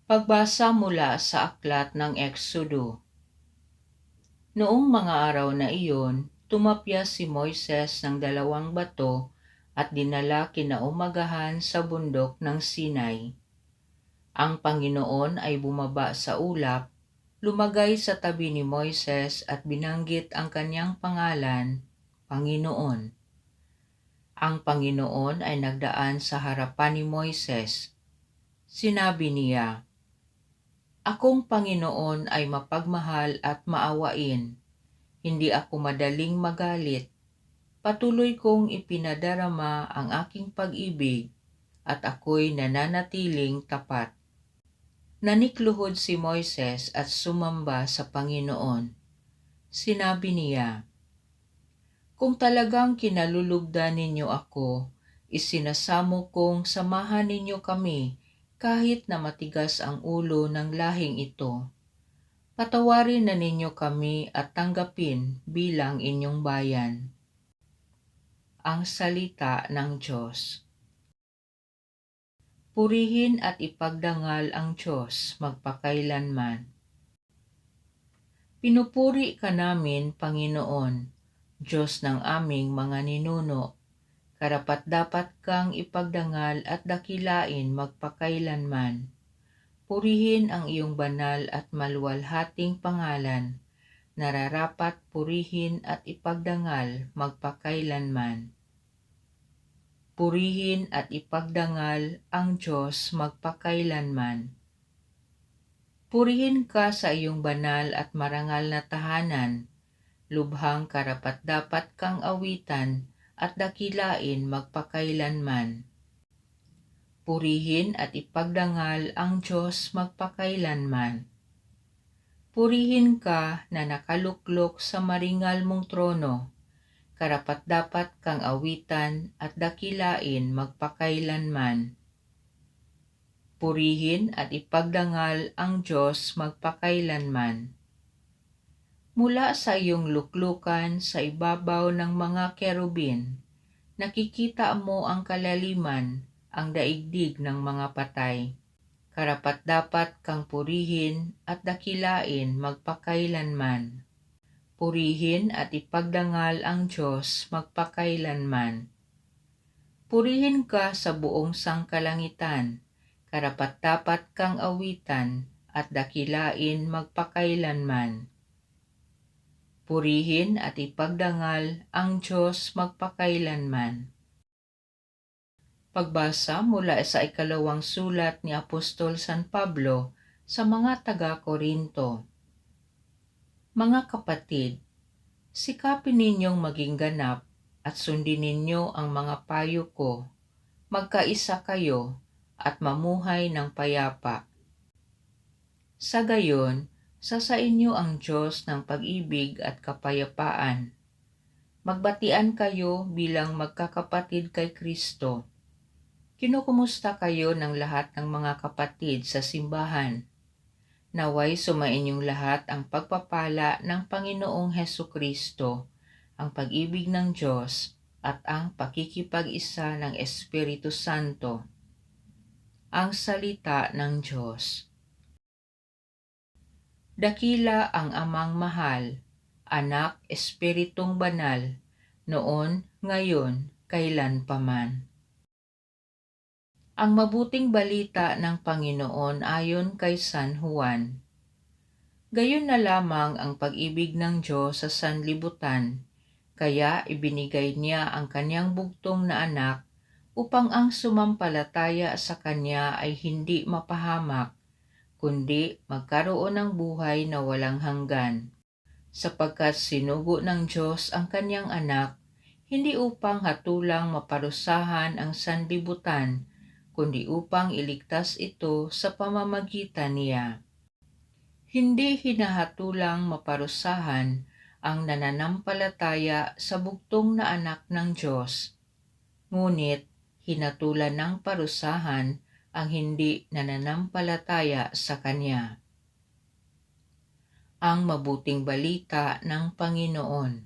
Pagbasa mula sa aklat ng Eksodo. Noong mga araw na iyon, tumapya si Moises ng 2 bato at dinala kinaumagahan sa bundok ng Sinai. Ang Panginoon ay bumaba sa ulap, lumagay sa tabi ni Moises at binanggit ang kanyang pangalan, Panginoon. Ang Panginoon ay nagdaan sa harapan ni Moises. Sinabi niya, "Akong Panginoon ay mapagmahal at maawain. Hindi ako madaling magalit. Patuloy kong ipinadarama ang aking pag-ibig at ako'y nananatiling tapat." Nanikluhod si Moises at sumamba sa Panginoon. Sinabi niya, "Kung talagang kinalulugdan ninyo ako, isinasamo kong samahan ninyo kami kahit na matigas ang ulo ng lahing ito. Patawarin na ninyo kami at tanggapin bilang inyong bayan." Ang salita ng Diyos. Purihin at ipagdangal ang Diyos magpakailanman. Pinupuri ka namin, Panginoon, Diyos ng aming mga ninuno. Karapat-dapat kang ipagdangal at dakilain magpakailanman. Purihin ang iyong banal at maluwalhating pangalan. Nararapat purihin at ipagdangal magpakailanman. Purihin at ipagdangal ang Diyos magpakailanman. Purihin ka sa iyong banal at marangal na tahanan. Lubhang karapat-dapat kang awitan at dakilain magpakailanman. Purihin at ipagdangal ang Diyos magpakailanman. Purihin ka na nakaluklok sa maringal mong trono. Karapat-dapat kang awitan at dakilain magpakailanman. Purihin at ipagdangal ang Diyos magpakailanman. Mula sa iyong luklukan sa ibabaw ng mga kerubin, nakikita mo ang kalaliman, ang daigdig ng mga patay. Karapat-dapat kang purihin at dakilain magpakailanman. Purihin at ipagdangal ang Diyos magpakailanman. Purihin ka sa buong sangkalangitan. Karapat-dapat kang awitan at dakilain magpakailanman. Purihin at ipagdangal ang Diyos magpakailanman. Pagbasa mula sa 2 sulat ni Apostol San Pablo sa mga taga-Korinto. Mga kapatid, sikapin ninyong maging ganap at sundin ninyo ang mga payo ko. Magkaisa kayo at mamuhay ng payapa. Sa gayon, sasainyo ang Diyos ng pag-ibig at kapayapaan. Magbatian kayo bilang magkakapatid kay Kristo. Kinukumusta kayo ng lahat ng mga kapatid sa simbahan. Naway sumainyong lahat ang pagpapala ng Panginoong Hesukristo, ang pag-ibig ng Diyos, at ang pakikipag-isa ng Espiritu Santo. Ang salita ng Diyos. Dakila ang Amang mahal, Anak, Espiritong banal, noon, ngayon, kailanpaman. Ang mabuting balita ng Panginoon ayon kay San Juan. Gayon na lamang ang pag-ibig ng Diyos sa sanlibutan, kaya ibinigay niya ang kanyang bugtong na anak upang ang sumampalataya sa kanya ay hindi mapahamak, kundi magkaroon ng buhay na walang hanggan. Sapagkat sinugo ng Diyos ang kanyang anak, hindi upang hatulang maparusahan ang sanlibutan, kundi upang iligtas ito sa pamamagitan niya. Hindi hinahatulang maparusahan ang nananampalataya sa bugtong na anak ng Diyos, ngunit hinatulan ng parusahan ang hindi nananampalataya sa Kanya. Ang mabuting balita ng Panginoon.